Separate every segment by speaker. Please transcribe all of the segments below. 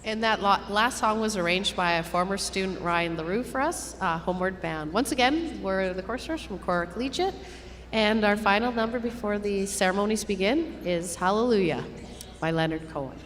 Speaker 1: And that last song was arranged by a former student, Ryan LaRue, for us, Homeward Bound. Once again, we're the choristers from Cora Collegiate, and our final number before the ceremonies begin is Hallelujah by Leonard Cohen.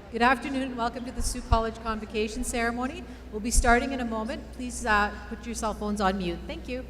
Speaker 2: Good afternoon, and welcome to the Sault College Convocation ceremony. We'll be starting in a moment. Please put your cell phones on mute. Thank you.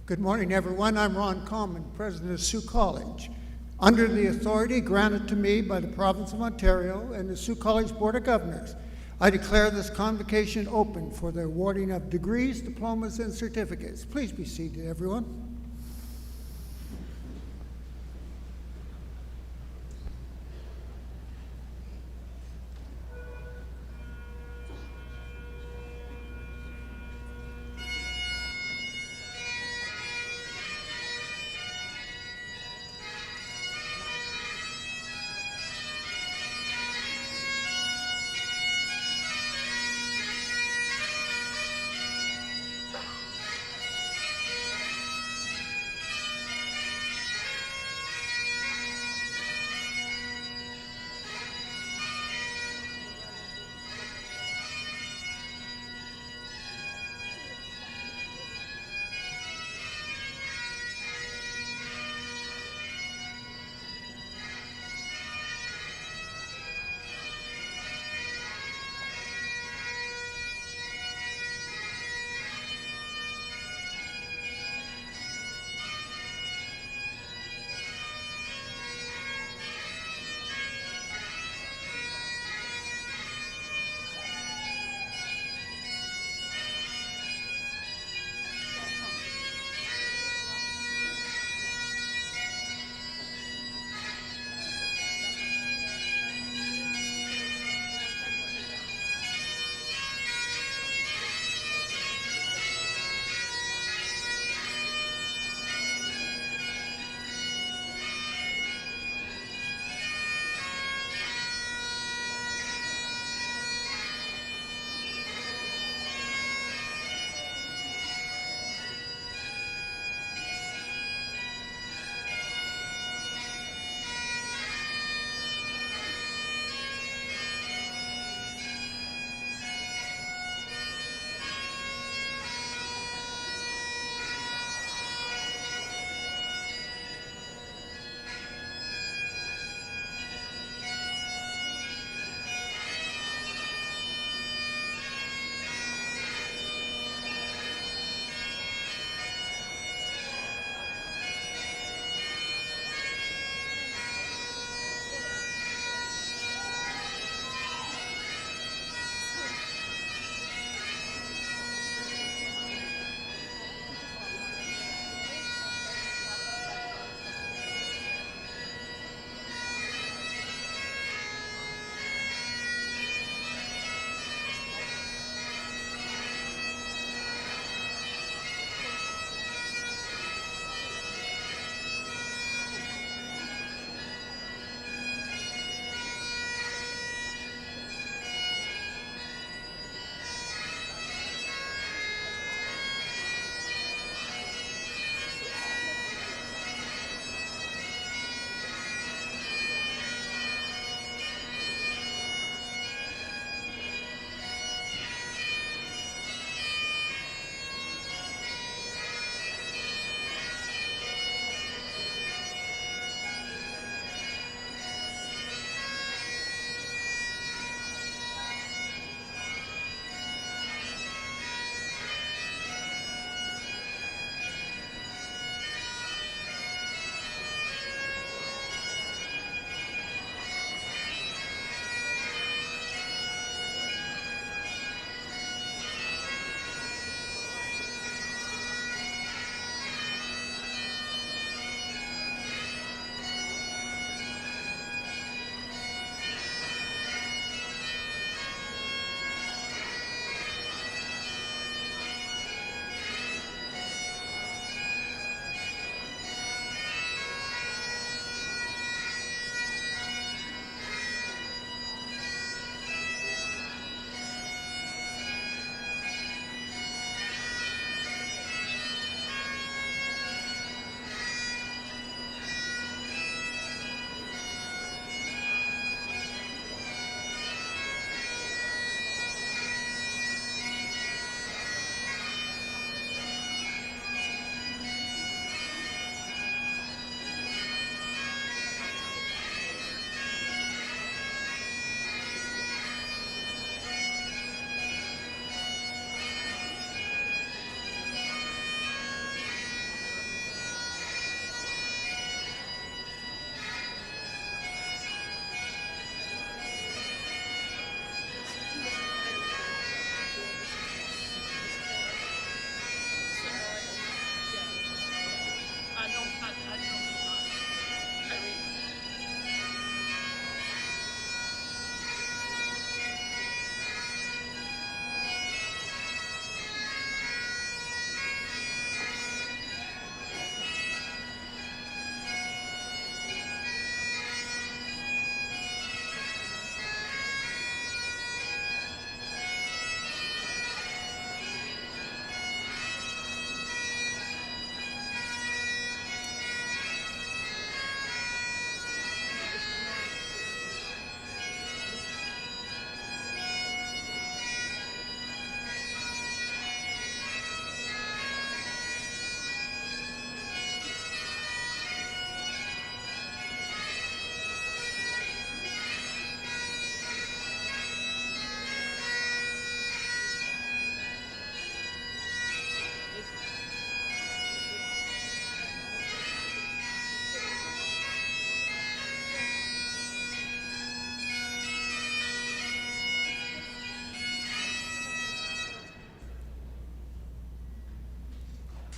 Speaker 3: Good morning, everyone. I'm Ron Common, president of Sault College. Under the authority granted to me by the province of Ontario and the Sault College Board of Governors, I declare this convocation open for the awarding of degrees, diplomas, and certificates. Please be seated, everyone.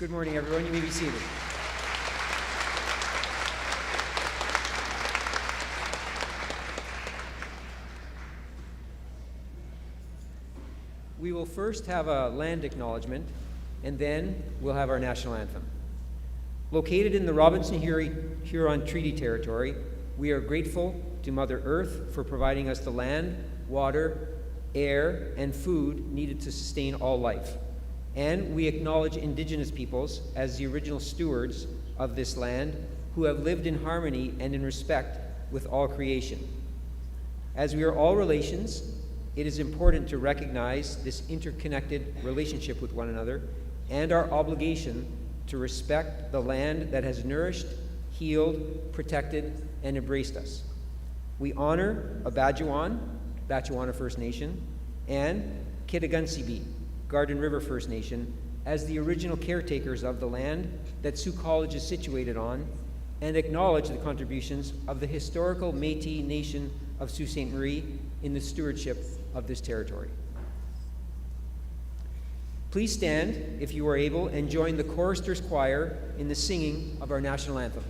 Speaker 4: Good morning, everyone. You may be seated. We will first have a land acknowledgement, and then we'll have our national anthem. Located in the Robinson-Huron Treaty Territory, we are grateful to Mother Earth for providing us the land, water, air, and food needed to sustain all life. And we acknowledge Indigenous peoples as the original stewards of this land who have lived in harmony and in respect with all creation. As we are all relations, it is important to recognize this interconnected relationship with one another and our obligation to respect the land that has nourished, healed, protected, and embraced us. We honor Batchewana First Nation, and Kitagunsibi, Garden River First Nation, as the original caretakers of the land that Sault College is situated on, and acknowledge the contributions of the historical Métis Nation of Sault Ste. Marie in the stewardship of this territory. Please stand, if you are able, and join the choristers' choir in the singing of our national anthem.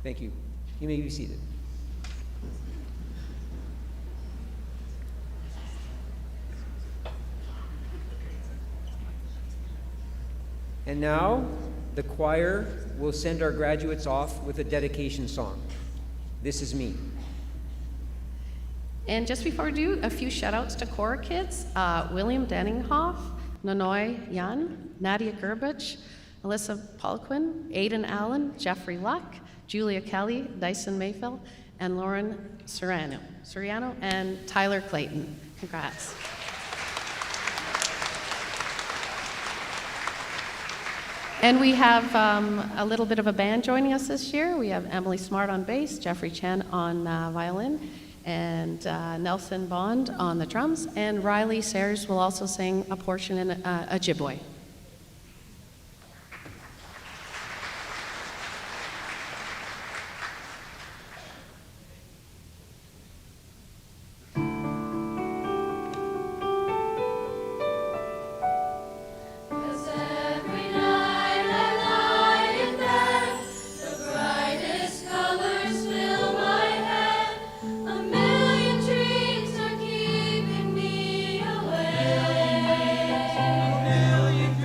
Speaker 4: Thank you. You may be seated. And now, the choir will send our graduates off with a dedication song. This is me.
Speaker 1: And just before we do, a few shout-outs to Cora kids. William Denninghoff, Nonoy Yan, Nadia Gerbich, Alyssa Poliquin, Aidan Allen, Jeffrey Luck, Julia Kelly, Dyson Mayfield, and Lauren Soriano, and Tyler Clayton. Congrats. And we have a little bit of a band joining us this year. We have Emily Smart on bass, Jeffrey Chen on violin, and Nelson Bond on the drums, and Riley Sayers will also sing a portion in a Ojibwe.
Speaker 5: Million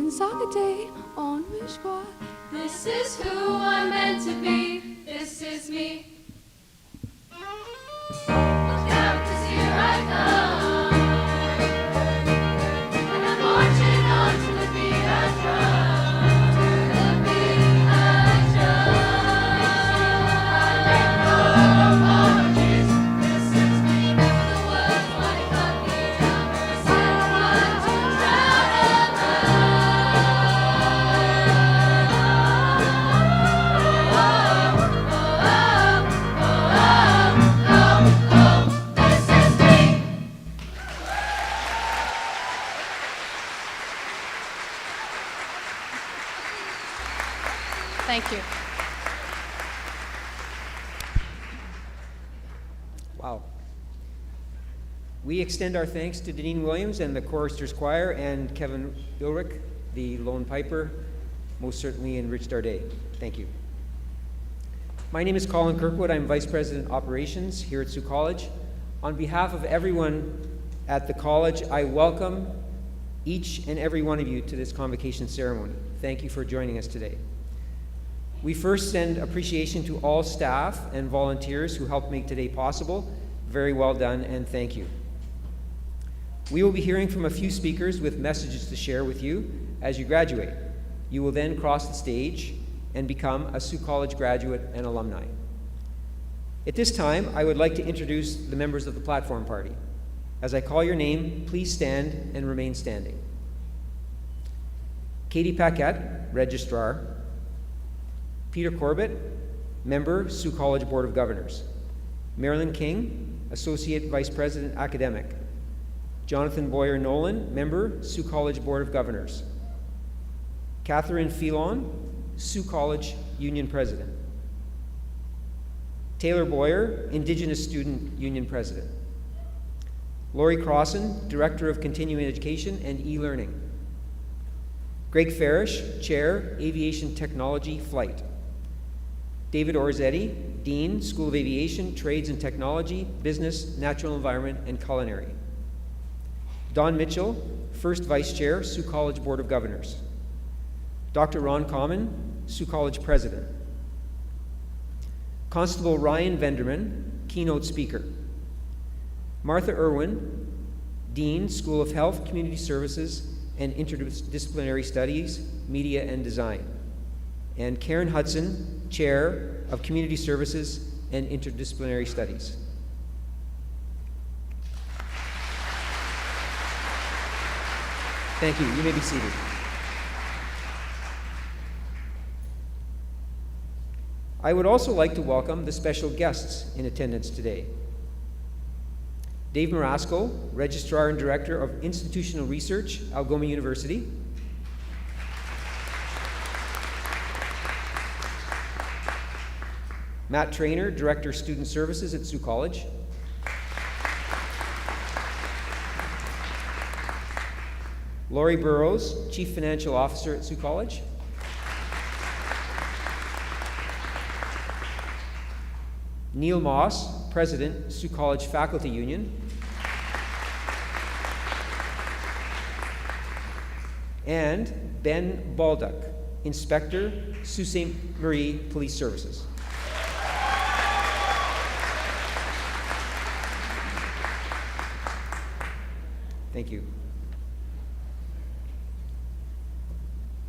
Speaker 5: Sagate on Mishkwa.
Speaker 6: This is who I'm meant to be. This is me. Look out, 'cause here I come. And I'm marching on to the beat I drum. To the beat I drum. I make no apologies. This is me. The words might cut me down. I said one too proud of this is me.
Speaker 1: Thank you.
Speaker 4: Wow. We extend our thanks to Deneen Williams and the Choristers Choir and Kevin Ulrich, the Lone Piper, most certainly enriched our day. Thank you. My name is Colin Kirkwood. I'm Vice President Operations here at Sault College. On behalf of everyone at the college, I welcome each and every one of you to this convocation ceremony. Thank you for joining us today. We first send appreciation to all staff and volunteers who helped make today possible. Very well done, and thank you. We will be hearing from a few speakers with messages to share with you as you graduate. You will then cross the stage and become a Sault College graduate and alumni. At this time, I would like to introduce the members of the platform party. As I call your name, please stand and remain standing. Katie Paquette, Registrar. Peter Corbett, Member, Sault College Board of Governors. Marilyn King, Associate Vice President Academic. Jonathan Boyer-Nolan, Member, Sault College Board of Governors. Catherine Filon, Sault College Union President. Taylor Boyer, Indigenous Student Union President. Lori Crossan, Director of Continuing Education and E-Learning. Greg Farish, Chair, Aviation Technology Flight. David Orzetti, Dean, School of Aviation, Trades and Technology, Business, Natural Environment, and Culinary. Don Mitchell, First Vice Chair, Sault College Board of Governors. Dr. Ron Common, Sault College President. Constable Ryan Venderman, Keynote Speaker. Martha Irwin, Dean, School of Health, Community Services, and Interdisciplinary Studies, Media and Design. And Karen Hudson, Chair of Community Services and Interdisciplinary Studies. Thank you. You may be seated. I would also like to welcome the special guests in attendance today. Dave Marasco, Registrar and Director of Institutional Research, Algoma University. Matt Trainer, Director, Student Services at Sault College. Laurie Burrows, Chief Financial Officer at Sault College. Neil Moss, President, Sault College Faculty Union. And Ben Baldock, Inspector, Sault Ste. Marie Police Services. Thank you.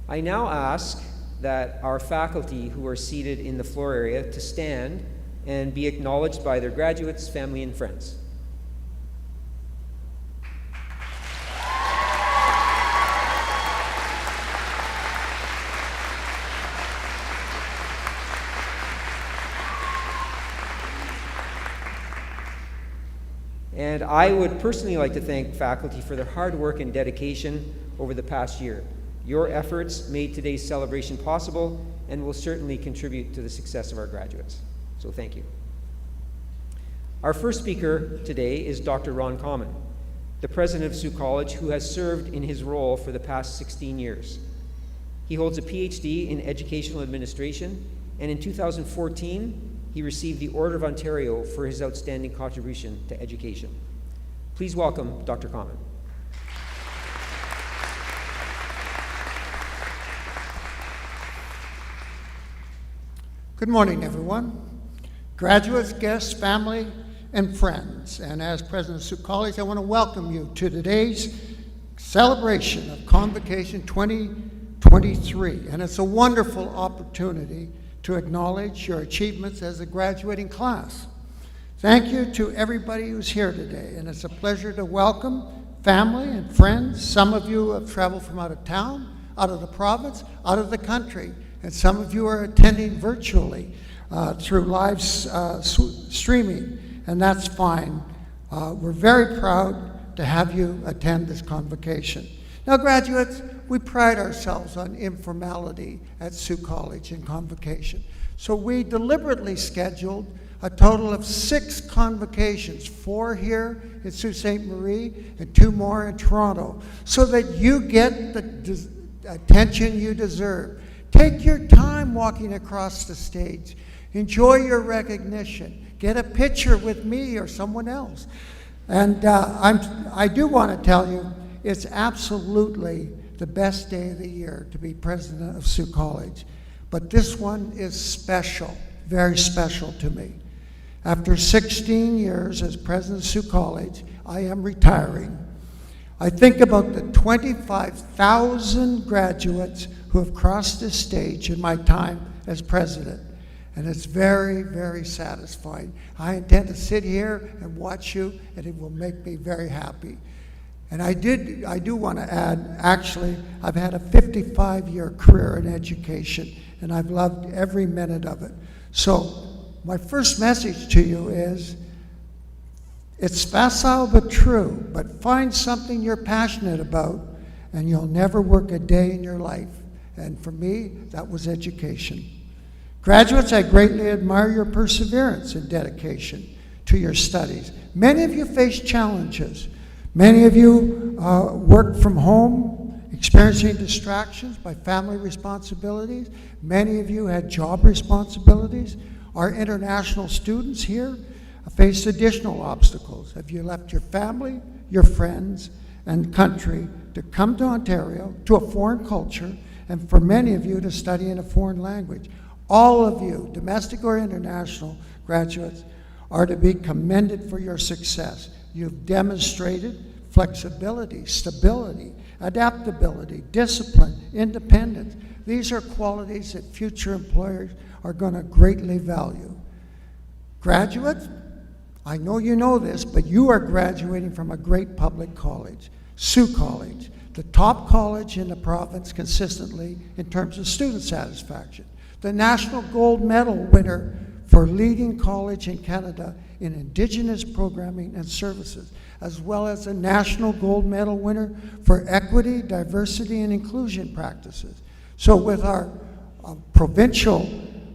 Speaker 4: I now ask that our faculty who are seated in the floor area to stand and be acknowledged by their graduates, family, and friends. And I would personally like to thank faculty for their hard work and dedication over the past year. Your efforts made today's celebration possible and will certainly contribute to the success of our graduates. So thank you. Our first speaker today is Dr. Ron Common, the president of Sault College, who has served in his role for the past 16 years. He holds a PhD in educational administration, and in 2014, he received the Order of Ontario for his outstanding contribution to education. Please welcome Dr. Common.
Speaker 3: Good morning, everyone. Graduates, guests, family, and friends. And as President of Sault College, I want to welcome you to today's celebration of Convocation 2023. And it's a wonderful opportunity to acknowledge your achievements as a graduating class. Thank you to everybody who's here today, and it's a pleasure to welcome family and friends. Some of you have traveled from out of town, out of the province, out of the country, and some of you are attending virtually through live streaming, and that's fine. We're very proud to have you attend this convocation. Now, graduates, we pride ourselves on informality at Sault College in convocation. So we deliberately scheduled a total of 6 convocations, 4 here in Sault Ste. Marie and 2 more in Toronto, so that you get the attention you deserve. Take your time walking across the stage. Enjoy your recognition. Get a picture with me or someone else. And I do want to tell you, it's absolutely the best day of the year to be president of Sault College. But this one is special, very special to me. After 16 years as president of Sault College, I am retiring. I think about the 25,000 graduates who have crossed this stage in my time as president. And it's very, very satisfying. I intend to sit here and watch you, and it will make me very happy. And I do want to add, actually, I've had a 55-year career in education, and I've loved every minute of it. So my first message to you is, it's facile but true, but find something you're passionate about, and you'll never work a day in your life. And for me, that was education. Graduates, I greatly admire your perseverance and dedication to your studies. Many of you face challenges. Many of you work from home, experiencing distractions by family responsibilities. Many of you had job responsibilities. Our international students here face additional obstacles. Have you left your family, your friends, and country to come to Ontario, to a foreign culture, and for many of you to study in a foreign language? All of you, domestic or international graduates, are to be commended for your success. You've demonstrated flexibility, stability, adaptability, discipline, independence. These are qualities that future employers are going to greatly value. Graduates, I know you know this, but you are graduating from a great public college, Sault College, the top college in the province consistently in terms of student satisfaction, the national gold medal winner for leading college in Canada in Indigenous programming and services, as well as a national gold medal winner for equity, diversity, and inclusion practices. So with our provincial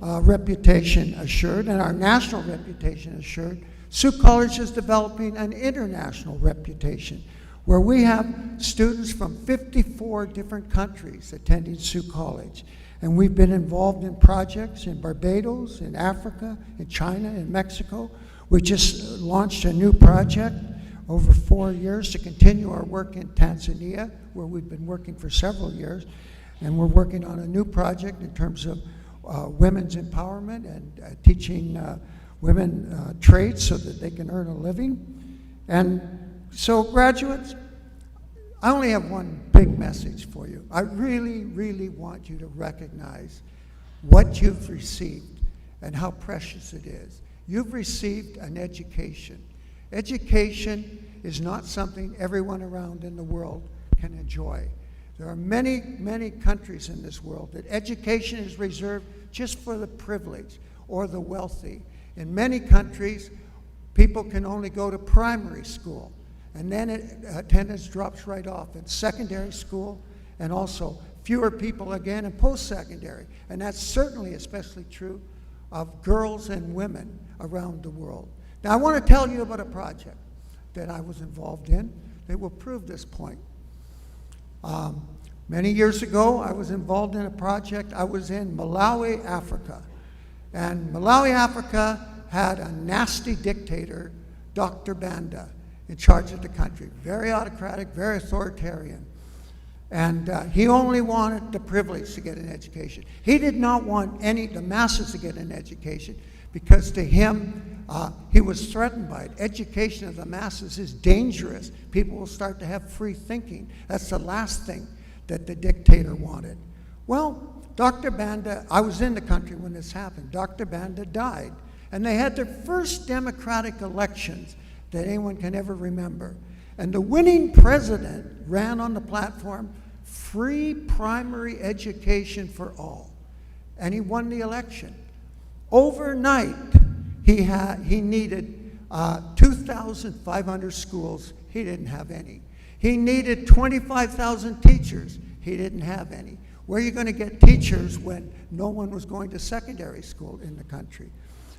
Speaker 3: reputation assured and our national reputation assured, Sault College is developing an international reputation where we have students from 54 different countries attending Sault College. And we've been involved in projects in Barbados, in Africa, in China, in Mexico. We just launched a new project over 4 years to continue our work in Tanzania, where we've been working for several years. And we're working on a new project in terms of women's empowerment and teaching women trades so that they can earn a living. And so, graduates, I only have one big message for you. I really, really want you to recognize what you've received and how precious it is. You've received an education. Education is not something everyone around in the world can enjoy. There are many, many countries in this world that education is reserved just for the privileged or the wealthy. In many countries, people can only go to primary school, and then attendance drops right off in secondary school, and also fewer people again in post-secondary. And that's certainly especially true of girls and women around the world. Now, I want to tell you about a project that I was involved in that will prove this point. Many years ago, I was involved in a project. I was in Malawi, Africa. And Malawi, Africa had a nasty dictator, Dr. Banda, in charge of the country. Very autocratic, very authoritarian. And he only wanted the privileged to get an education. He did not want the masses to get an education, because to him, he was threatened by it. Education of the masses is dangerous. People will start to have free thinking. That's the last thing that the dictator wanted. Well, Dr. Banda, I was in the country when this happened. Dr. Banda died, and they had their first democratic elections that anyone can ever remember. And the winning president ran on the platform, free primary education for all. And he won the election. Overnight, he needed 2,500 schools. He didn't have any. He needed 25,000 teachers. He didn't have any. Where are you going to get teachers when no one was going to secondary school in the country?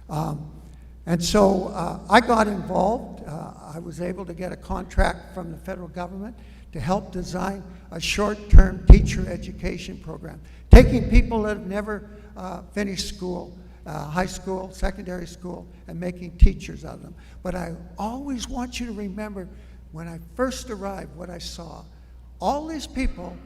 Speaker 3: And so I got involved. I was able to get a contract from the federal government to help design a short-term teacher education program, taking people that have never finished school, high school, secondary school, and making teachers out of them. But I always want you to remember, when I first arrived, what I saw. All these people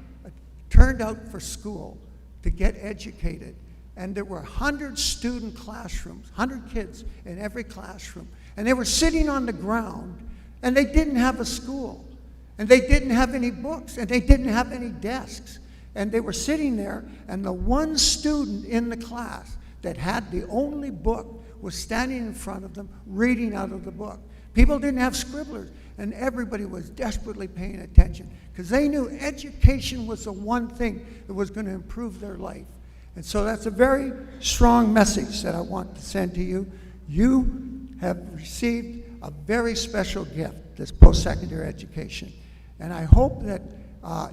Speaker 3: turned out for school to get educated. And there were 100 student classrooms, 100 kids in every classroom. And they were sitting on the ground, and they didn't have a school. And they didn't have any books, and they didn't have any desks. And they were sitting there, and the one student in the class that had the only book was standing in front of them, reading out of the book. People didn't have scribblers, and everybody was desperately paying attention, because they knew education was the one thing that was going to improve their life. And so that's a very strong message that I want to send to you. You have received a very special gift, this post-secondary education. And I hope that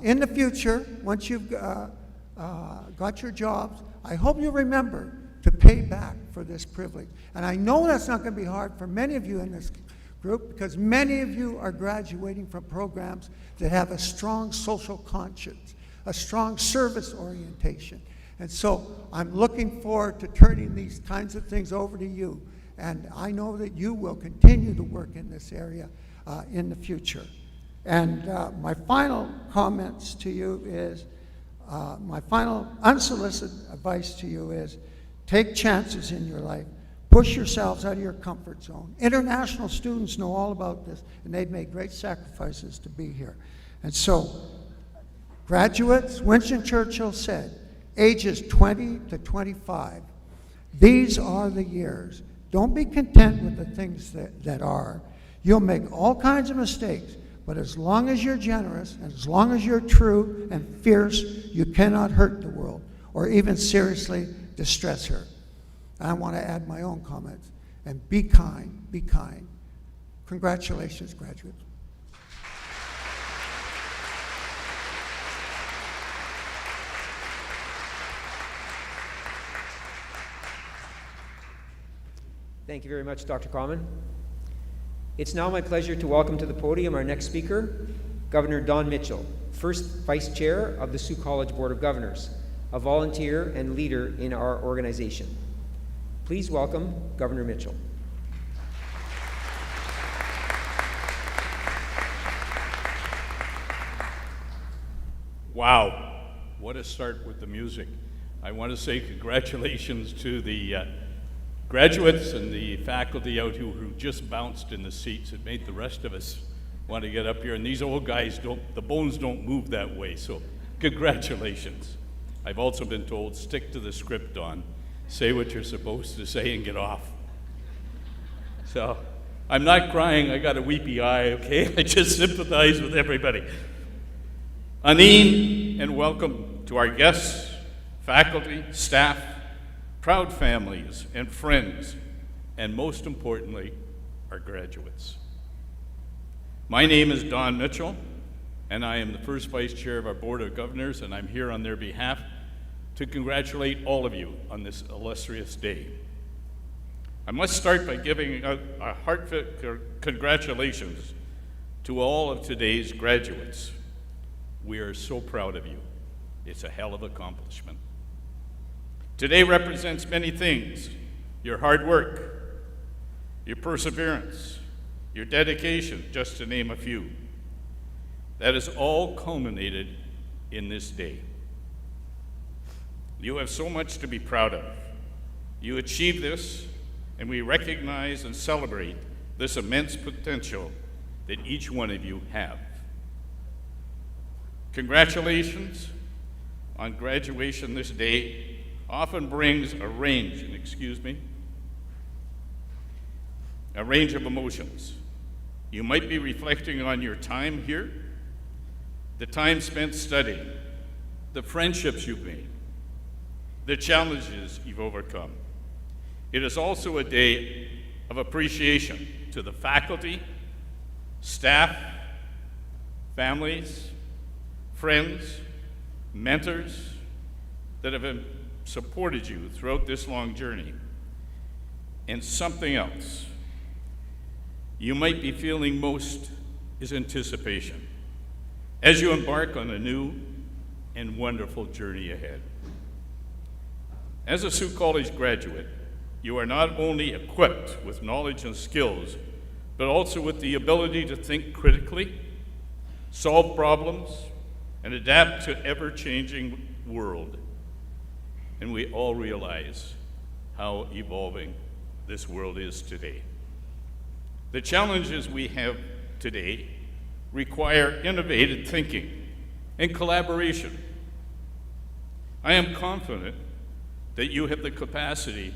Speaker 3: in the future, once you've got your jobs, I hope you remember to pay back for this privilege. And I know that's not going to be hard for many of you in this group, because many of you are graduating from programs that have a strong social conscience, a strong service orientation. And so I'm looking forward to turning these kinds of things over to you. And I know that you will continue to work in this area in the future. And my final comments to you is, my final unsolicited advice to you is, take chances in your life. Push yourselves out of your comfort zone. International students know all about this, and they've made great sacrifices to be here. And so, graduates, Winston Churchill said, ages 20 to 25, these are the years. Don't be content with the things that are. You'll make all kinds of mistakes, but as long as you're generous, and as long as you're true and fierce, you cannot hurt the world, or even seriously distress her. And I want to add my own comments. And be kind, be kind. Congratulations, graduates.
Speaker 4: Thank you very much, Dr. Common. It's now my pleasure to welcome to the podium our next speaker, Governor Don Mitchell, first Vice Chair of the Sault College Board of Governors, a volunteer and leader in our organization. Please welcome Governor Mitchell.
Speaker 7: Wow, what a start with the music. I want to say congratulations to the graduates and the faculty out who just bounced in the seats. It made the rest of us want to get up here, and these old guys the bones don't move that way, so congratulations. I've also been told, stick to the script, Don. Say what you're supposed to say and get off. So, I'm not crying, I got a weepy eye, okay? I just sympathize with everybody. Aneen, and welcome to our guests, faculty, staff, proud families, and friends, and most importantly, our graduates. My name is Don Mitchell, and I am the first Vice Chair of our Board of Governors, and I'm here on their behalf to congratulate all of you on this illustrious day. I must start by giving a heartfelt congratulations to all of today's graduates. We are so proud of you. It's a hell of an accomplishment. Today represents many things: your hard work, your perseverance, your dedication, just to name a few. That is all culminated in this day. You have so much to be proud of. You achieved this, and we recognize and celebrate this immense potential that each one of you have. Congratulations on graduation this day often brings a range of emotions. You might be reflecting on your time here, the time spent studying, the friendships you've made, the challenges you've overcome. It is also a day of appreciation to the faculty, staff, families, friends, mentors that have supported you throughout this long journey. And something else you might be feeling most is anticipation as you embark on a new and wonderful journey ahead. As a Sault College graduate, you are not only equipped with knowledge and skills, but also with the ability to think critically, solve problems, and adapt to ever-changing world. And we all realize how evolving this world is today. The challenges we have today require innovative thinking and collaboration. I am confident that you have the capacity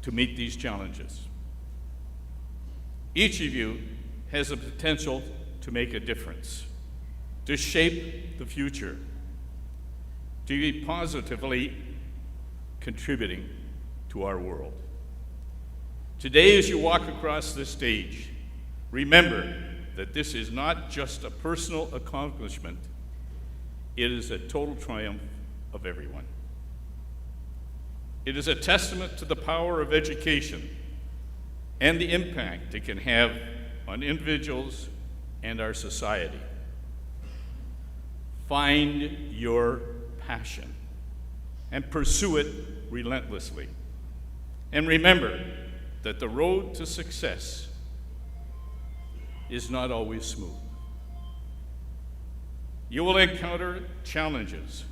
Speaker 7: to meet these challenges. Each of you has the potential to make a difference, to shape the future, to be positively contributing to our world. Today, as you walk across this stage, remember that this is not just a personal accomplishment, it is a total triumph of everyone. It is a testament to the power of education and the impact it can have on individuals and our society. Find your passion and pursue it relentlessly. And remember that the road to success is not always smooth. You will encounter challenges,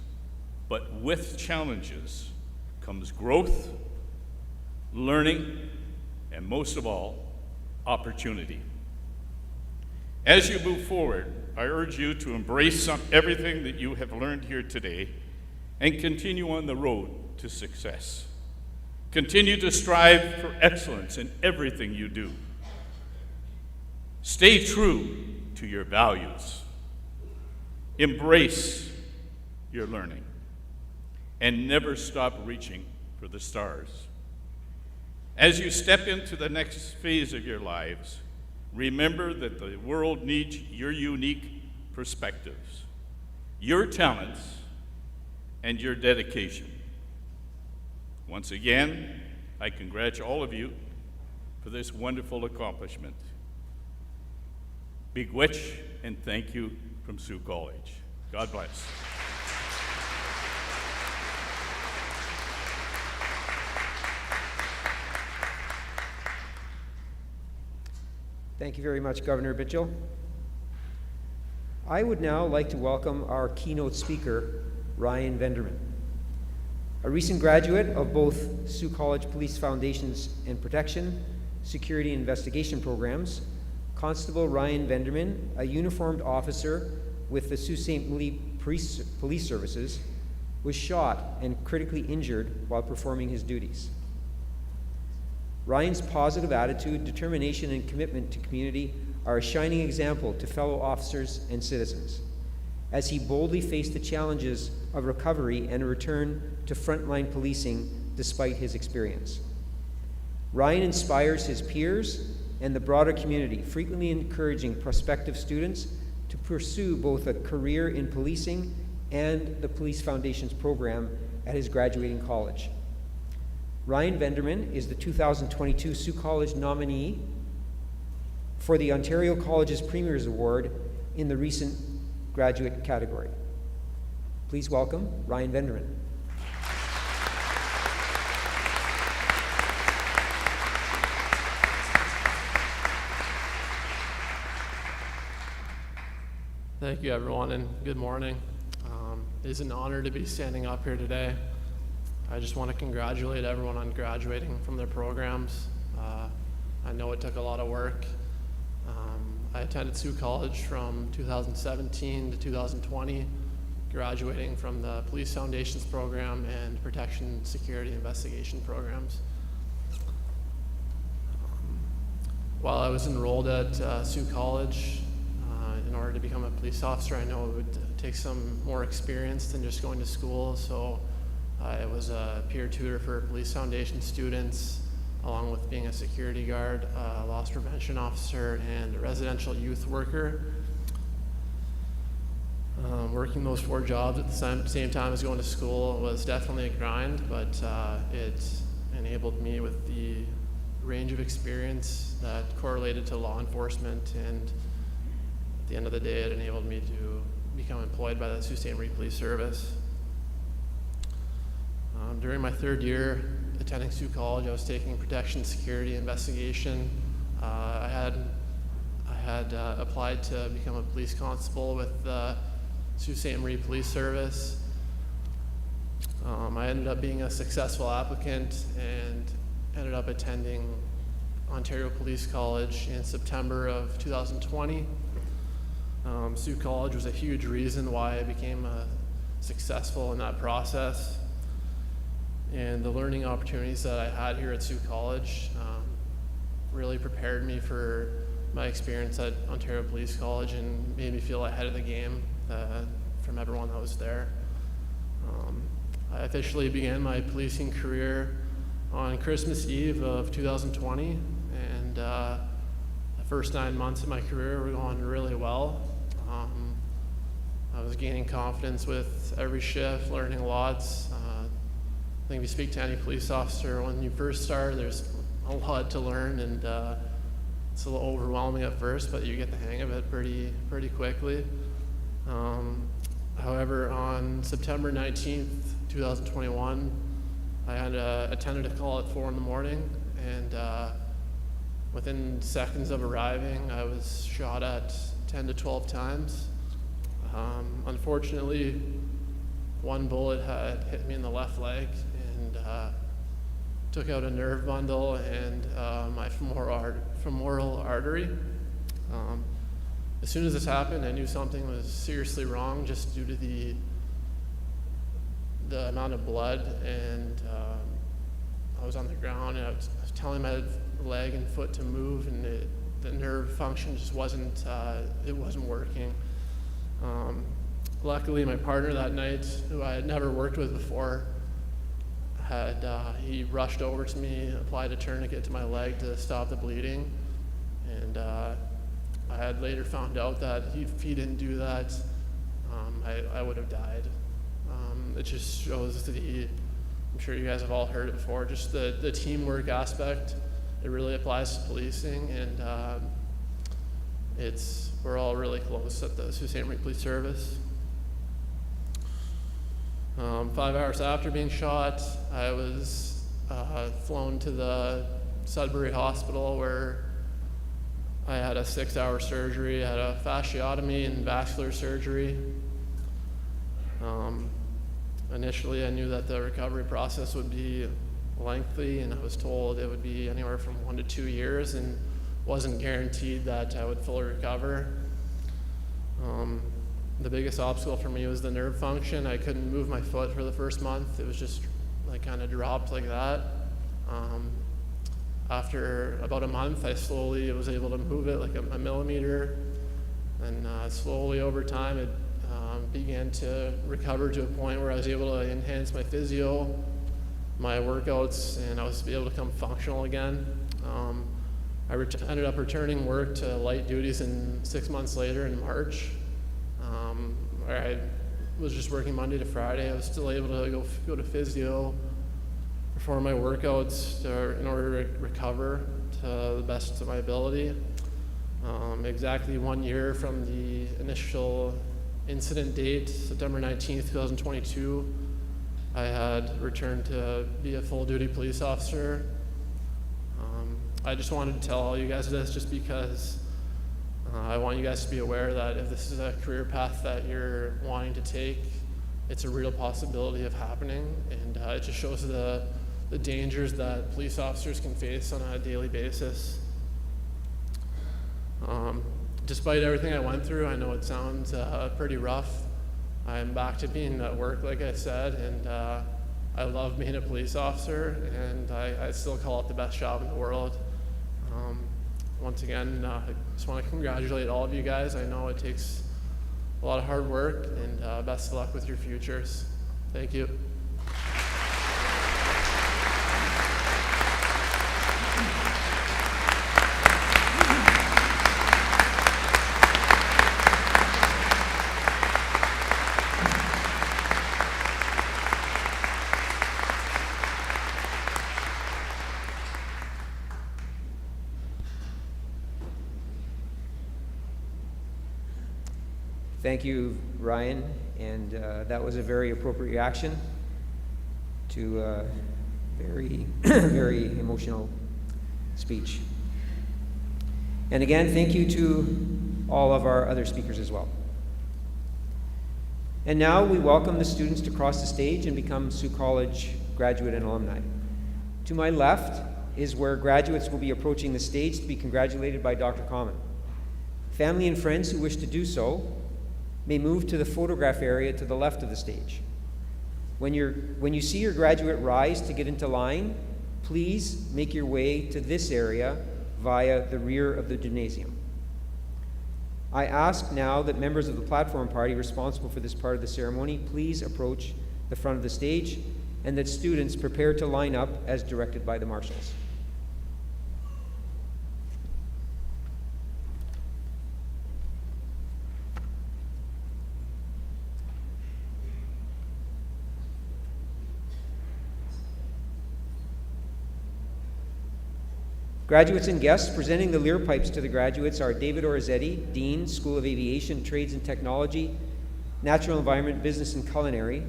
Speaker 7: but with challenges comes growth, learning, and most of all, opportunity. As you move forward, I urge you to embrace everything that you have learned here today and continue on the road to success. Continue to strive for excellence in everything you do. Stay true to your values. Embrace your learning. And never stop reaching for the stars. As you step into the next phase of your lives, remember that the world needs your unique perspectives, your talents, and your dedication. Once again, I congratulate all of you for this wonderful accomplishment. Miigwech, and thank you from Sault College. God bless.
Speaker 4: Thank you very much, Governor Bitchell. I would now like to welcome our keynote speaker, Ryan Venderman. A recent graduate of both Sault College Police Foundations and Protection, Security and Investigation programs, Constable Ryan Venderman, a uniformed officer with the Sault Ste. Marie Police Services, was shot and critically injured while performing his duties. Ryan's positive attitude, determination, and commitment to community are a shining example to fellow officers and citizens as he boldly faced the challenges of recovery and a return to frontline policing despite his experience. Ryan inspires his peers and the broader community, frequently encouraging prospective students to pursue both a career in policing and the Police Foundations program at his graduating college. Ryan Venderman is the 2022 Sault College nominee for the Ontario College's Premier's Award in the recent graduate category. Please welcome Ryan Venderman.
Speaker 8: Thank you, everyone, and good morning. It is an honor to be standing up here today. I just want to congratulate everyone on graduating from their programs. I know it took a lot of work. I attended Sault College from 2017 to 2020, graduating from the Police Foundations program and Protection Security Investigation programs. While I was enrolled at Sault College, in order to become a police officer, I know it would take some more experience than just going to school, so I was a peer tutor for Police Foundation students, along with being a security guard, a loss prevention officer, and a residential youth worker. Working those 4 jobs at the same time as going to school was definitely a grind, but it enabled me with the range of experience that correlated to law enforcement, and at the end of the day, it enabled me to become employed by the Sault Ste. Marie Police Service. During my 3rd year attending Sault College, I was taking protection, security, investigation. I had applied to become a police constable with the Sault Ste. Marie Police Service. I ended up being a successful applicant and ended up attending Ontario Police College in September of 2020. Sault College was a huge reason why I became successful in that process. And the learning opportunities that I had here at Sault College really prepared me for my experience at Ontario Police College and made me feel ahead of the game from everyone that was there. I officially began my policing career on Christmas Eve of 2020, and the first 9 months of my career were going really well. I was gaining confidence with every shift, learning lots. I think if you speak to any police officer, when you first start, there's a lot to learn, and it's a little overwhelming at first, but you get the hang of it pretty quickly. However, on September 19th, 2021, I had a tentative call at 4 in the morning, and within seconds of arriving, I was shot at 10 to 12 times. Unfortunately, one bullet had hit me in the left leg and took out a nerve bundle and my femoral artery. As soon as this happened, I knew something was seriously wrong just due to the amount of blood, and I was on the ground and I was telling my leg and foot to move, and the nerve function just wasn't working. Luckily, my partner that night, who I had never worked with before, he rushed over to me, applied a tourniquet to my leg to stop the bleeding, and I had later found out that if he didn't do that, I would have died. It just shows I'm sure you guys have all heard it before, just the teamwork aspect. It really applies to policing, and we're all really close at the Sault Ste. Marie Police Service. 5 hours after being shot, I was flown to the Sudbury Hospital, where I had a 6-hour surgery. I had a fasciotomy and vascular surgery. Initially, I knew that the recovery process would be lengthy, and I was told it would be anywhere from 1 to 2 years, and wasn't guaranteed that I would fully recover. The biggest obstacle for me was the nerve function. I couldn't move my foot for the first month. It was just like kind of dropped like that. After about a month, I slowly was able to move it like a millimeter, and slowly over time it began to recover to a point where I was able to enhance my physio, my workouts, and I was able to become functional again. I ended up returning work to light duties 6 months later in March. Where I was just working Monday to Friday. I was still able to go to physio, perform my workouts in order to recover to the best of my ability. Exactly 1 year from the initial incident date, September 19th, 2022, I had returned to be a full-duty police officer. I just wanted to tell all you guys this just because I want you guys to be aware that if this is a career path that you're wanting to take, it's a real possibility of happening, and it just shows the dangers that police officers can face on a daily basis. Despite everything I went through, I know it sounds pretty rough. I'm back to being at work, like I said, and I love being a police officer, and I still call it the best job in the world. Once again, I just want to congratulate all of you guys. I know it takes a lot of hard work, and best of luck with your futures. Thank you.
Speaker 4: Thank you, Ryan, and that was a very appropriate reaction to a very, very emotional speech. And again, thank you to all of our other speakers as well. And now we welcome the students to cross the stage and become Sault College graduate and alumni. To my left is where graduates will be approaching the stage to be congratulated by Dr. Common. Family and friends who wish to do so may move to the photograph area to the left of the stage. When you see your graduate rise to get into line, please make your way to this area via the rear of the gymnasium. I ask now that members of the platform party responsible for this part of the ceremony please approach the front of the stage, and that students prepare to line up as directed by the marshals. Graduates and guests presenting the Lear pipes to the graduates are David Orazzetti, Dean, School of Aviation, Trades and Technology, Natural Environment, Business and Culinary,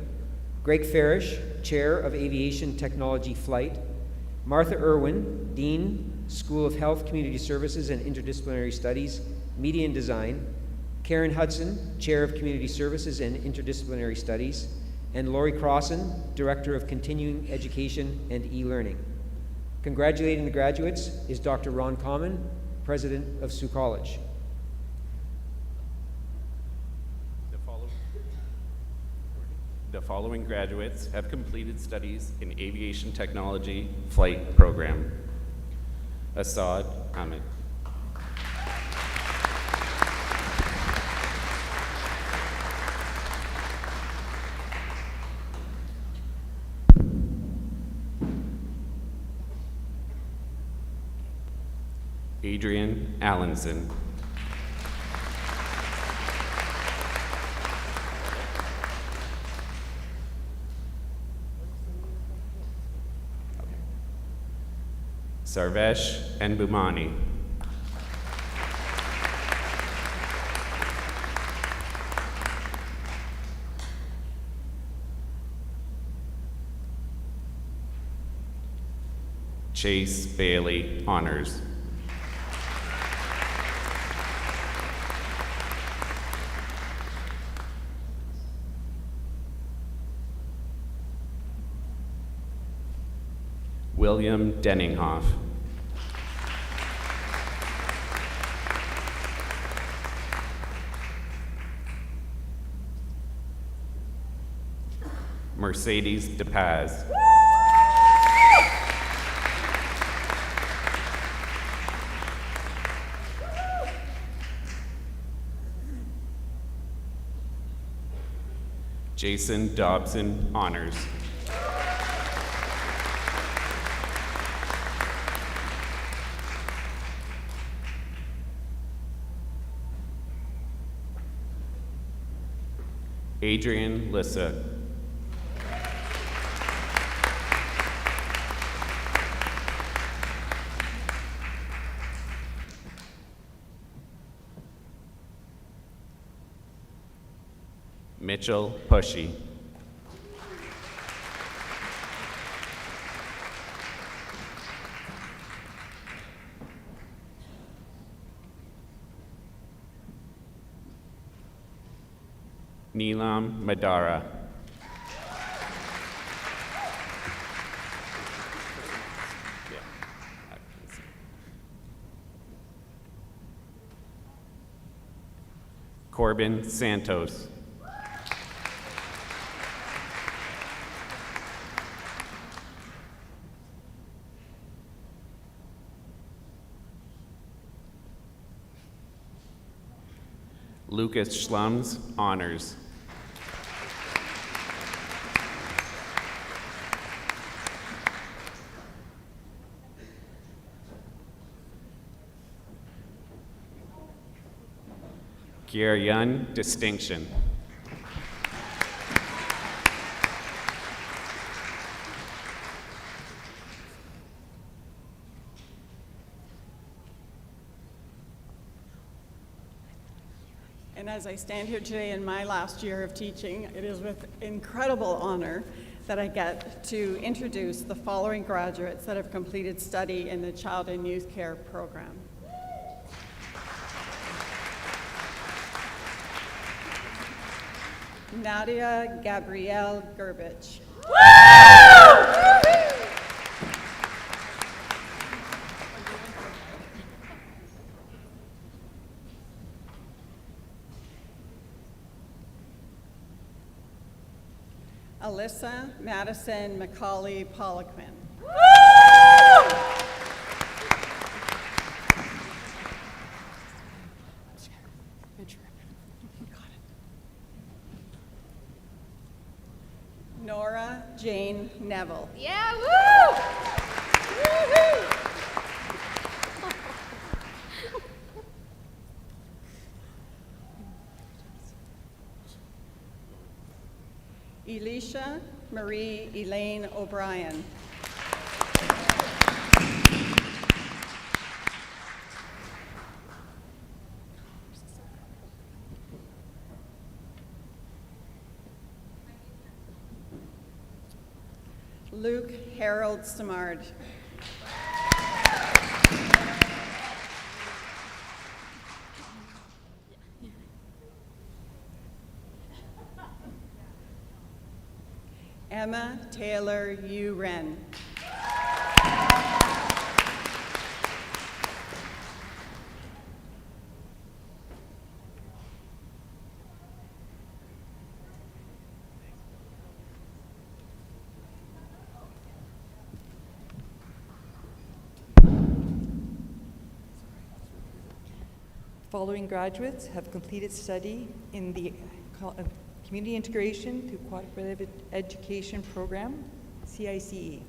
Speaker 4: Greg Farish, Chair of Aviation Technology Flight, Martha Irwin, Dean, School of Health, Community Services and Interdisciplinary Studies, Media and Design, Karen Hudson, Chair of Community Services and Interdisciplinary Studies, and Lori Crossan, Director of Continuing Education and E-Learning. Congratulating the graduates is Dr. Ron Common, President of Sault College.
Speaker 9: The following graduates have completed studies in Aviation Technology Flight Program. Assad Ahmed. Adrian Allenson. Sarvesh and Bumani. Chase Bailey Honors. William Denninghoff. Mercedes DePaz. Jason Dobson Honors. Adrian Lissa. Mitchell Pushy. Neelam Madara. Corbin Santos. Lucas Schlums, honors. Kier Yun, distinction.
Speaker 10: And as I stand here today in my last year of teaching, it is with incredible honor that I get to introduce the following graduates that have completed study in the Child and Youth Care program. Nadia Gabrielle Gerbich. Alyssa Madison Macaulay Poliquin. Nora Jane Neville.
Speaker 6: Yeah, woo! Woo-hoo!
Speaker 10: Elisha Marie Elaine O'Brien. Luke Harold Samard. Emma Taylor Yu Ren.
Speaker 11: Following graduates have completed study in the Community Integration through Cooperative Education Program, CICE.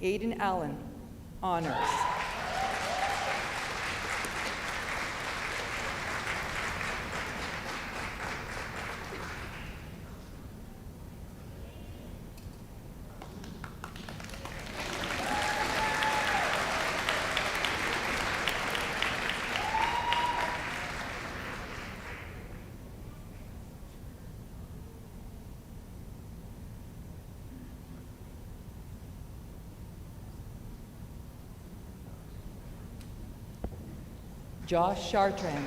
Speaker 11: Aiden Allen, honors. Josh Chartrand.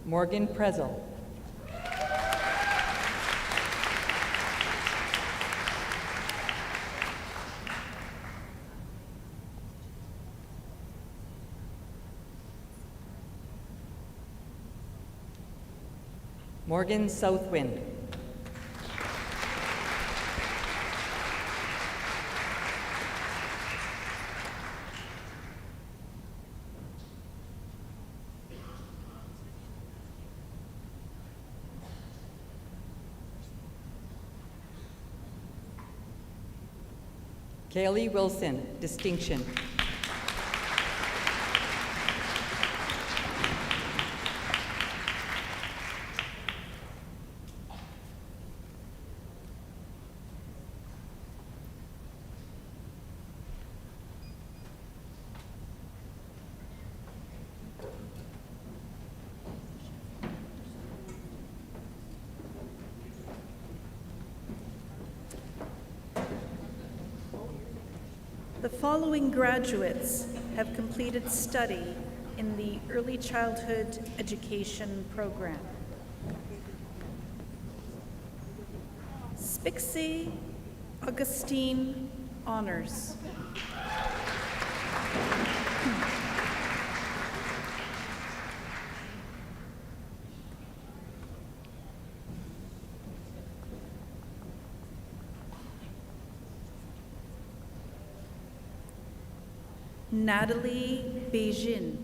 Speaker 11: Morgan Prezel. Morgan Southwind. Kaylee Wilson, distinction.
Speaker 12: The following graduates have completed study in the Early Childhood Education Program. Spixie Augustine Honors. Natalie Beijing.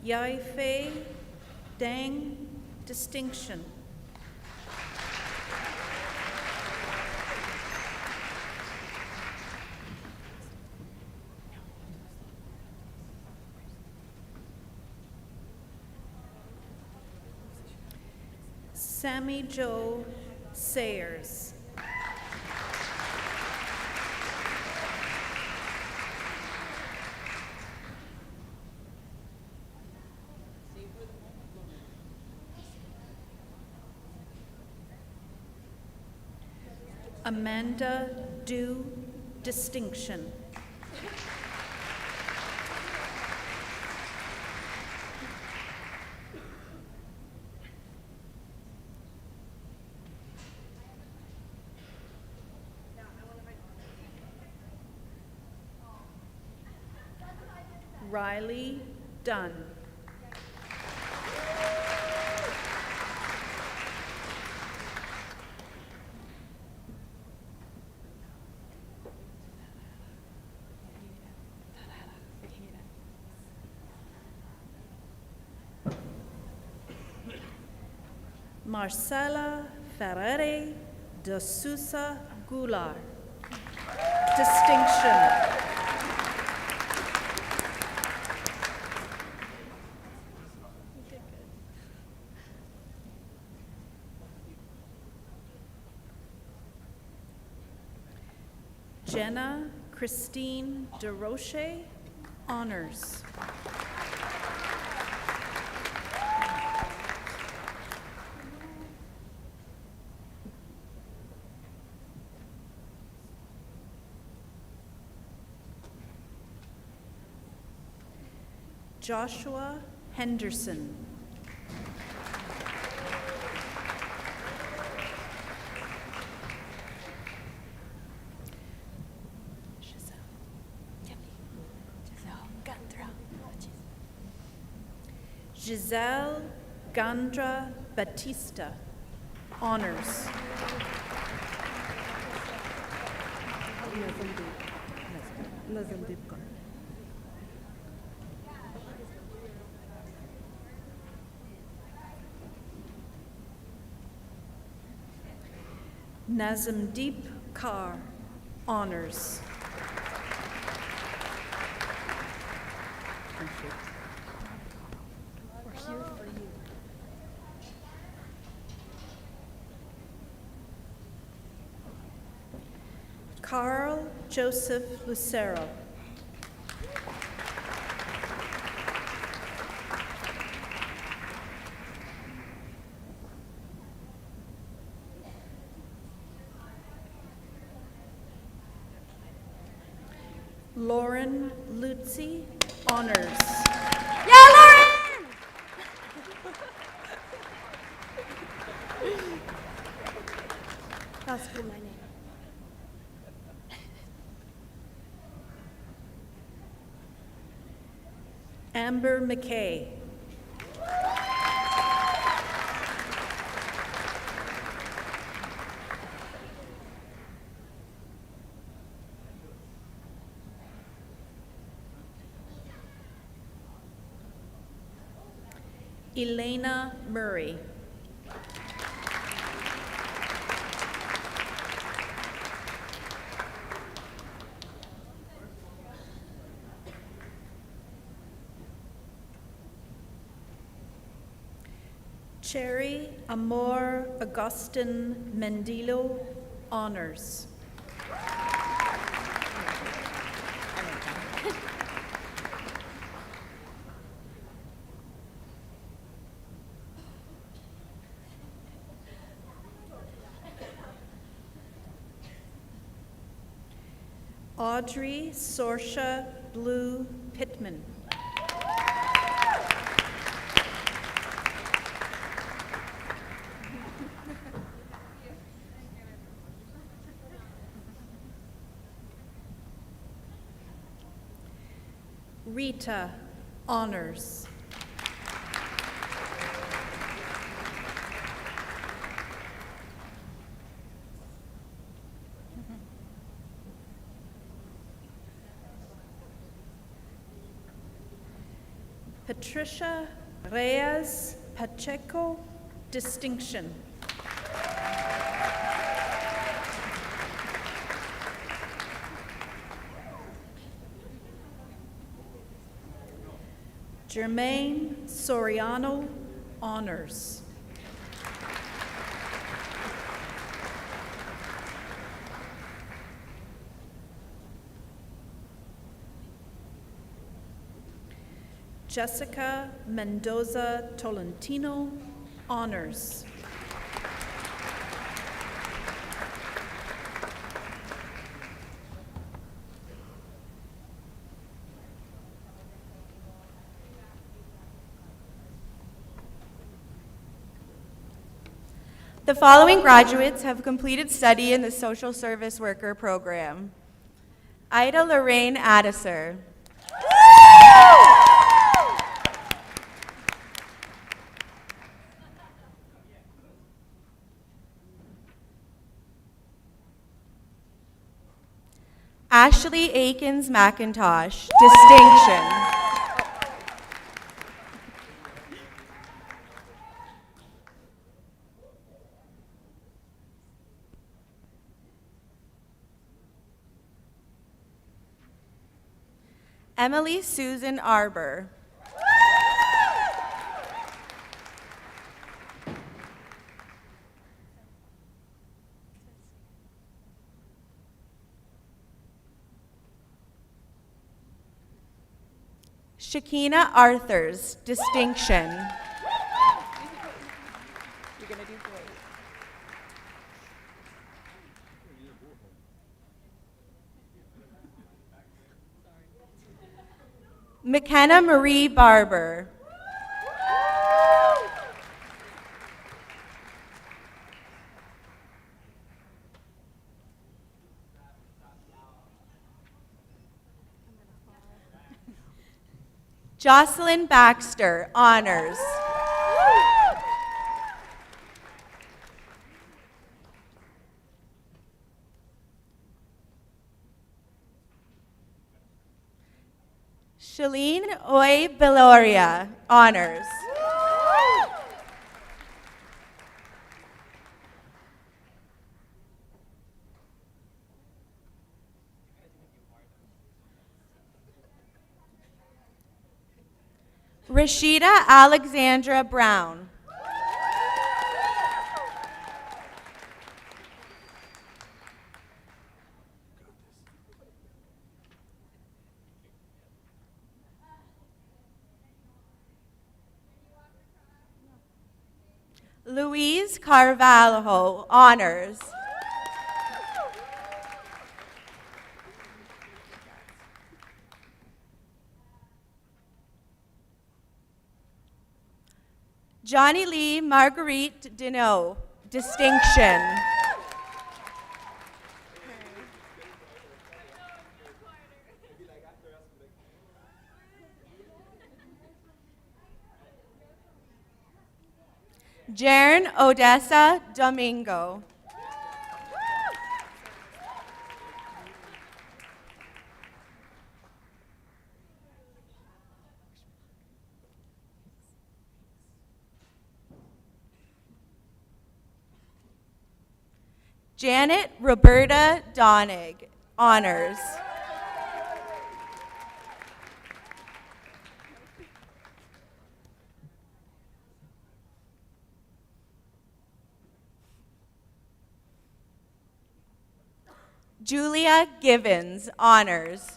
Speaker 12: Yai Fei Dang Distinction. Sammy Joe Sayers. Amanda Du Distinction. Riley Dunn. Marcela Ferrere de Sousa Goulart. Distinction. Jenna Christine DeRoche, Honors. Joshua Henderson. Giselle Gandra Batista, Honors. Nazimdeep Kaur, Honors. We're here for you. Carl Joseph Lucero. Lauren Lutzi, Honors.
Speaker 5: Yeah, Lauren! That's cool, my name.
Speaker 12: Amber McKay. Elena Murray. Cherry Amor Augustin Mendilo, Honors. Audrey Sorsha Blue Pittman. Rita Honors. Patricia Reyes Pacheco, distinction. Jermaine Soriano, honors. Jessica Mendoza Tolentino, honors.
Speaker 5: The following graduates have completed study in the Social Service Worker Program. Ida Lorraine Addiser. Ashley Akins McIntosh, distinction. Emily Susan Arbor. Shakina Arthurs, distinction. You're gonna do great. McKenna Marie Barber. Jocelyn Baxter, honors. Shalene Oy Beloria, honors. Rashida Alexandra Brown. Louise Carvalho, honors. Johnny Lee Marguerite Deneau, distinction. Jaren Odessa Domingo. Janet Roberta Donig, honors. Julia Givens, honors.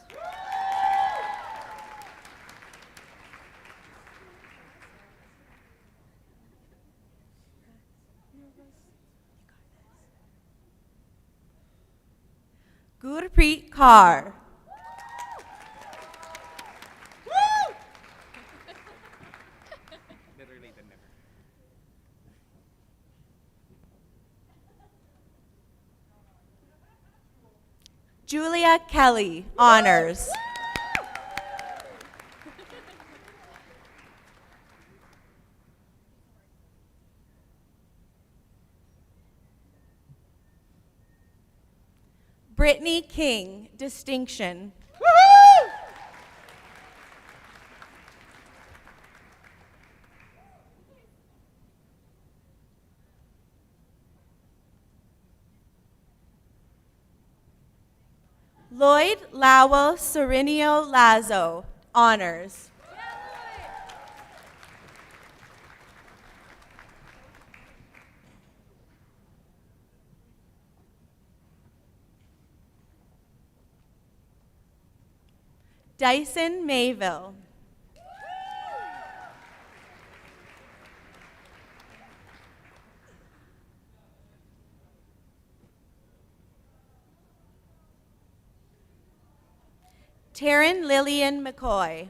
Speaker 5: Gurpreet Kaur. Julia Kelly, honors. Brittany King, distinction. Lloyd Lowell Serenio Lazo, honors. Dyson Mayville. Taryn Lillian McCoy.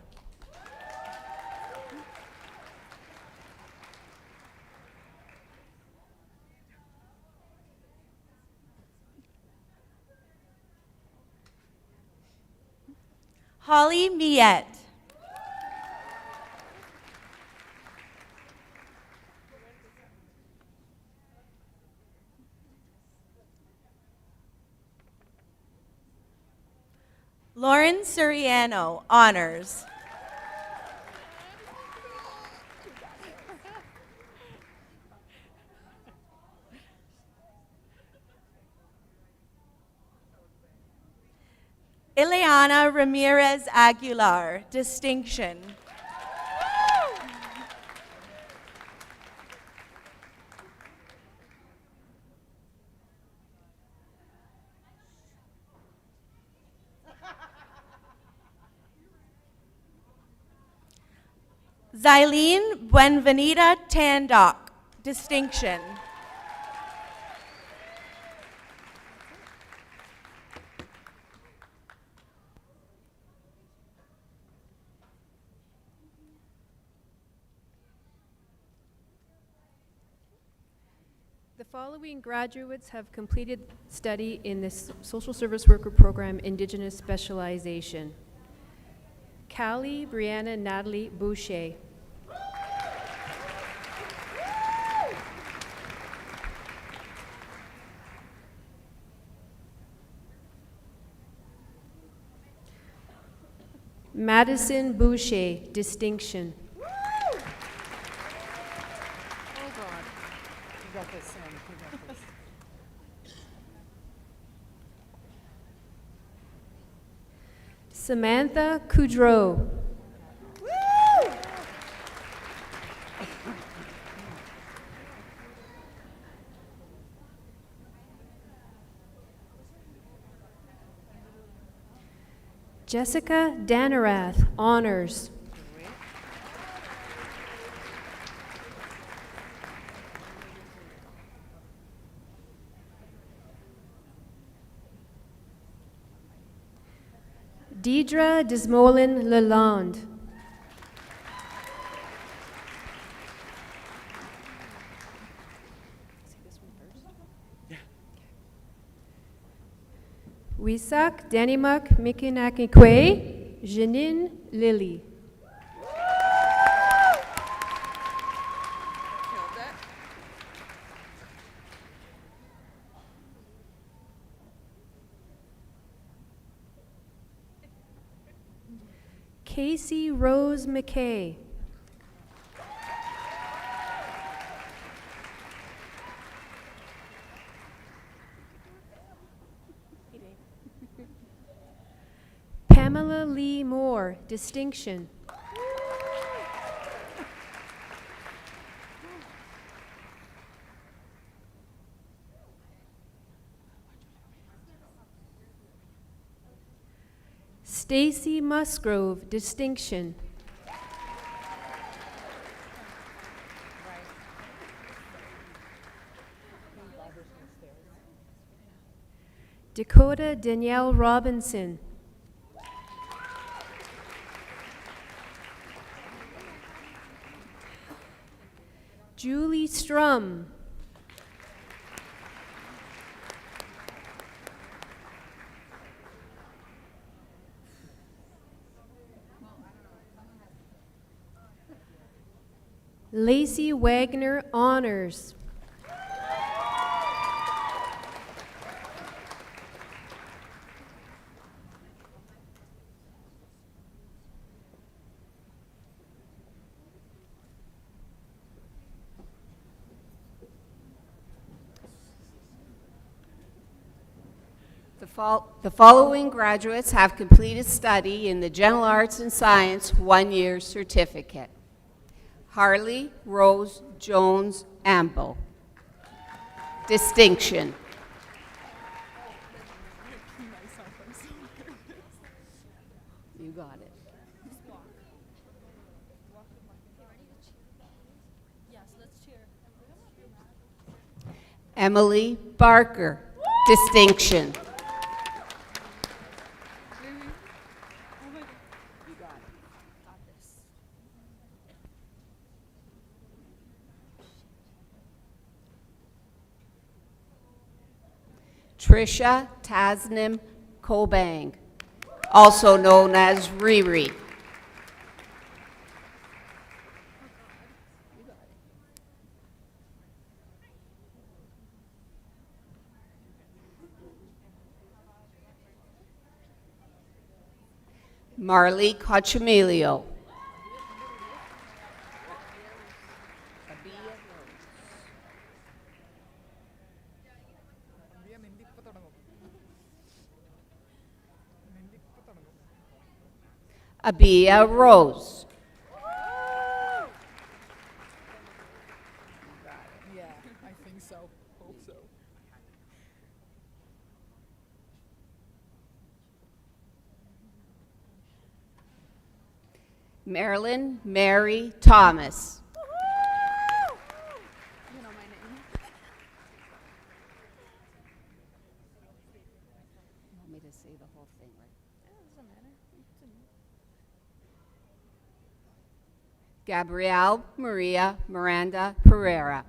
Speaker 5: Holly Miette. Lauren Suriano, honors. Ileana Ramirez Aguilar, distinction. Zylene Buenvenida Tandock, distinction.
Speaker 13: The following graduates have completed study in the Social Service Worker Program Indigenous Specialization. Callie Brianna Natalie Boucher. Madison Boucher, distinction. Samantha Kudrow. Jessica Danarath, honors. Deidre Desmolin Lalonde. Wisak Danimuk Mikinakikwe, Janine Lilly. Casey Rose McKay. Pamela Lee Moore, distinction. Stacy Musgrove, distinction. Dakota Danielle Robinson. Julie Strum. Lacey Wagner Honors.
Speaker 14: The following graduates have completed study in the General Arts and Science one-year certificate. Harley Rose Jones Ambo. Distinction. You got it. Emily Barker. Distinction. Trisha Tasnim Kobang, also known as Riri. Marley Cochimilio. Abia Rose.
Speaker 15: Yeah, I think so. Hope so.
Speaker 14: Marilyn Mary Thomas.
Speaker 15: You know my name.
Speaker 14: You want me to say the whole thing, right?
Speaker 15: Doesn't matter.
Speaker 14: Gabrielle Maria Miranda Pereira.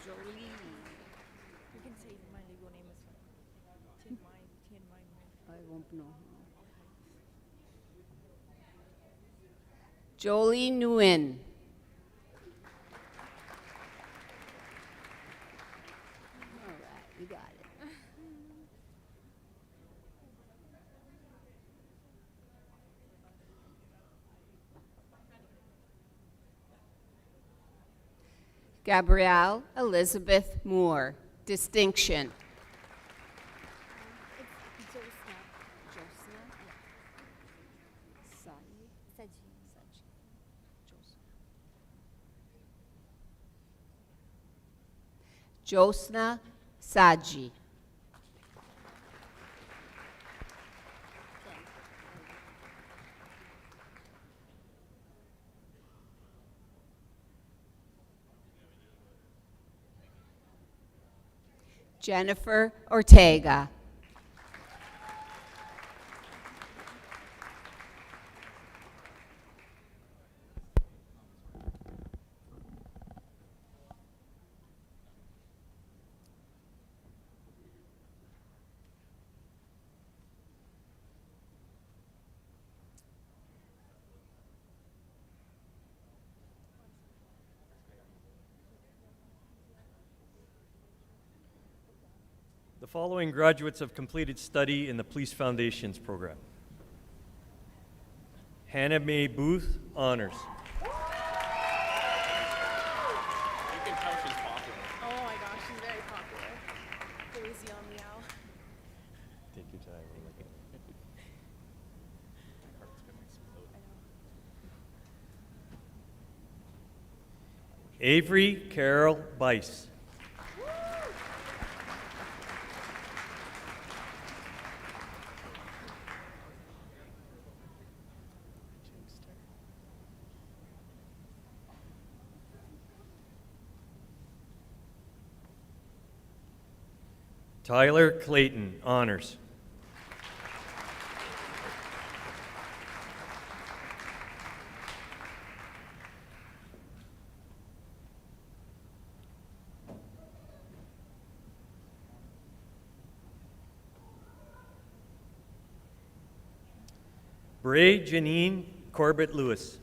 Speaker 15: You can say my legal name is
Speaker 14: I won't know. Jolie Nguyen. All right, you got it. Gabrielle Elizabeth Moore. Distinction. Josna Saji. Jennifer Ortega.
Speaker 16: The following graduates have completed study in the Police Foundations program. Hannah Mae Booth, honors.
Speaker 15: You can tell she's popular. Oh my gosh, she's very popular. Go easy on me, Al.
Speaker 16: Take your time. Avery Carol Bice. Tyler Clayton, honors. Bray Janine Corbett Lewis.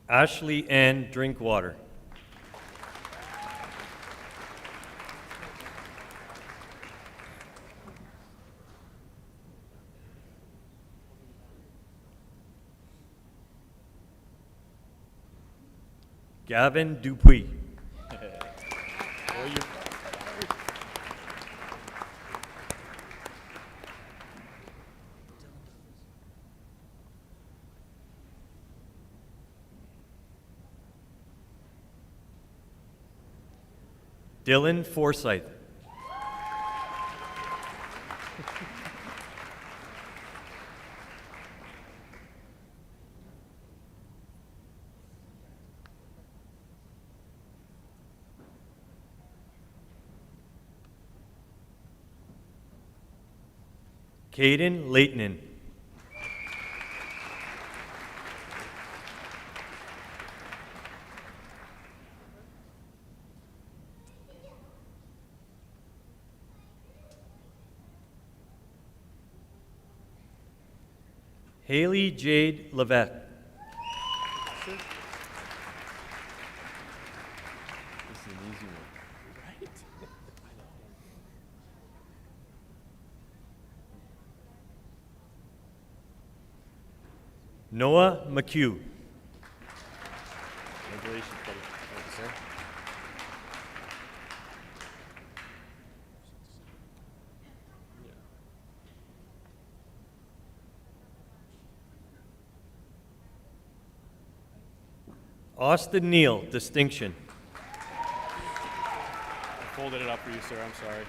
Speaker 16: Ashley Ann Drinkwater. Gavin Dupuis. Dylan Forsyth. Caden Leighton. Haley Jade Levesque. Noah McHugh.
Speaker 17: Congratulations, buddy. Thank you, sir.
Speaker 16: Austin Neal, distinction.
Speaker 17: I folded it up for you, sir. I'm sorry.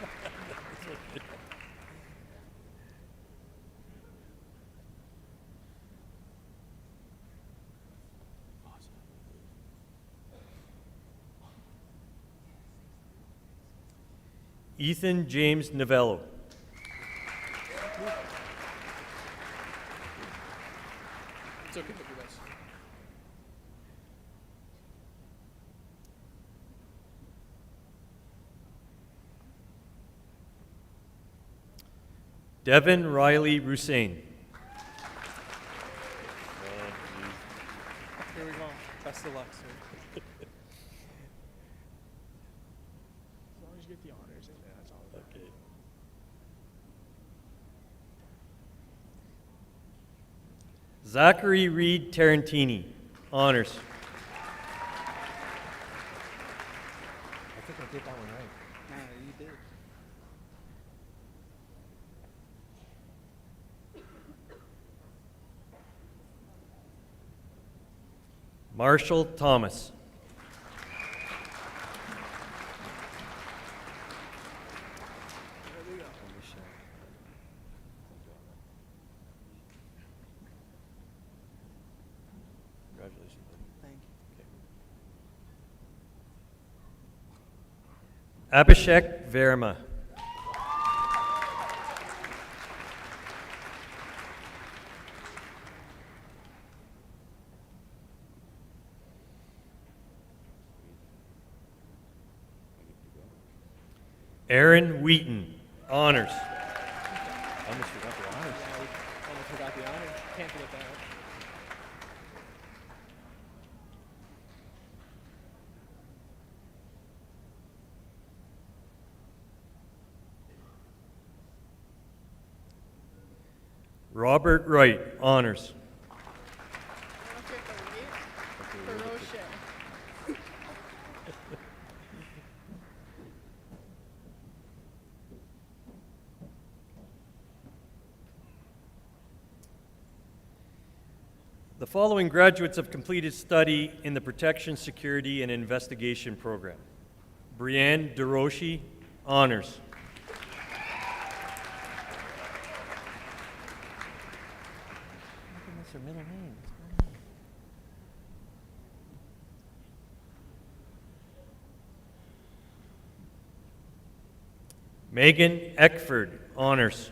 Speaker 16: Ethan James Novello.
Speaker 17: It's okay, you guys.
Speaker 16: Devin Riley Rusain.
Speaker 17: Here we go. Best of luck, sir. As long as you get the honors in there, that's all. Okay.
Speaker 16: Zachary Reed Tarantini, honors.
Speaker 17: I think I did that one right. No, you did.
Speaker 16: Marshall Thomas.
Speaker 17: Congratulations, buddy. Thank you.
Speaker 16: Abhishek Verma. Aaron Wheaton, honors.
Speaker 17: Almost forgot the honors. Almost forgot the honors. Can't forget that.
Speaker 16: Robert Wright, honors. The following graduates have completed study in the Protection, Security, and Investigation program. Brianne DeRoshi, honors.
Speaker 17: What's her middle name?
Speaker 16: Megan Eckford, honors.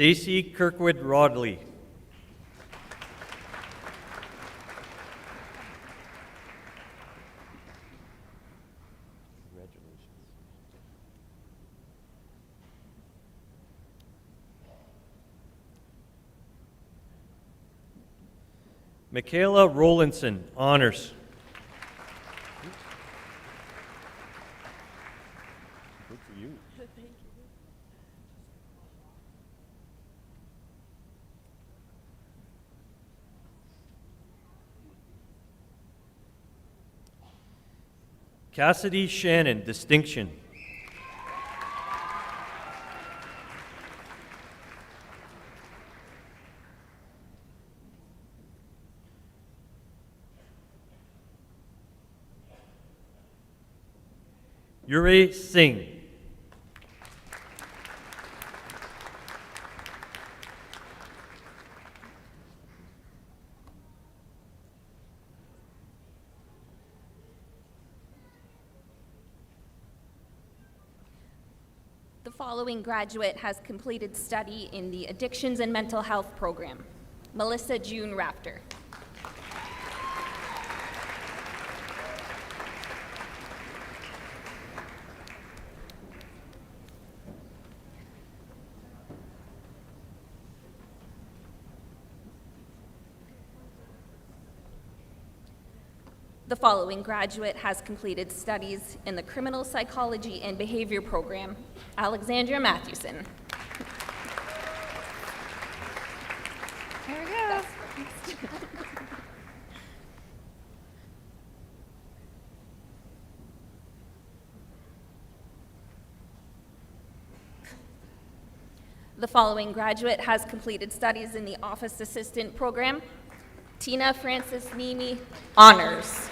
Speaker 16: Stacy Kirkwood Rodley. Michaela Rowlandson, honors.
Speaker 17: Good for you.
Speaker 15: Thank you.
Speaker 16: Cassidy Shannon, distinction. Yuri Singh.
Speaker 18: The following graduate has completed study in the Addictions and Mental Health program. Melissa June Rafter. The following graduate has completed studies in the Criminal Psychology and Behavior program. Alexandria Matthewson.
Speaker 15: There we go.
Speaker 18: The following graduate has completed studies in the Office Assistant program. Tina Francis Nimi, honors.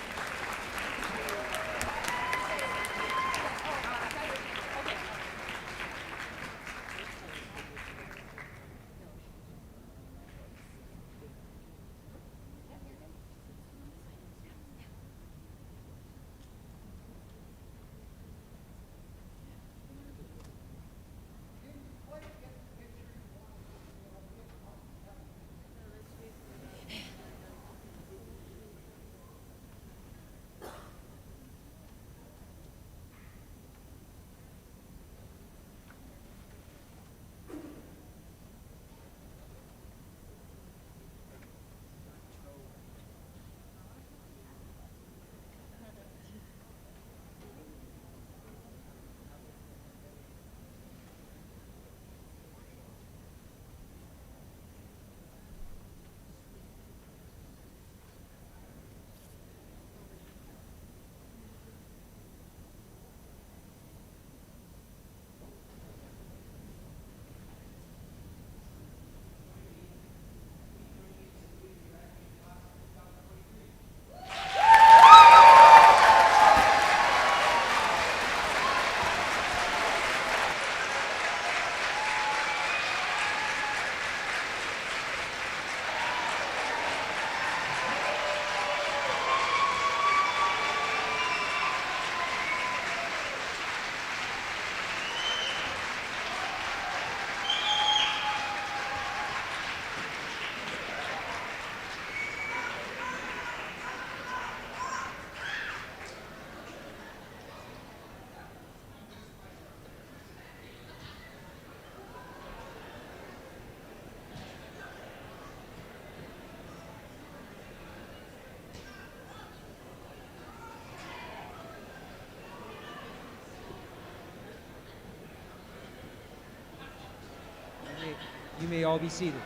Speaker 4: You may all be seated.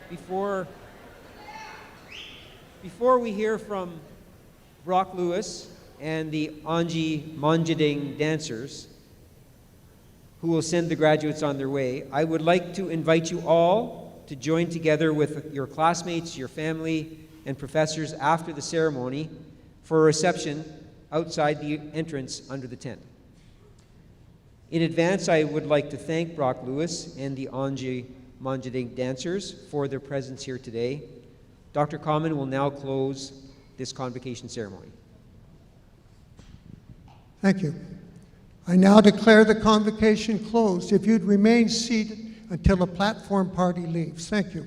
Speaker 4: before we hear from Brock Lewis and the Anji Monjading dancers, who will send the graduates on their way, I would like to invite you all to join together with your classmates, your family, and professors after the ceremony for a reception outside the entrance under the tent. In advance, I would like to thank Brock Lewis and the Anji Monjading dancers for their presence here today. Dr. Common will now close this convocation ceremony.
Speaker 3: Thank you. I now declare the convocation closed. If you'd remain seated until the platform party leaves. Thank you.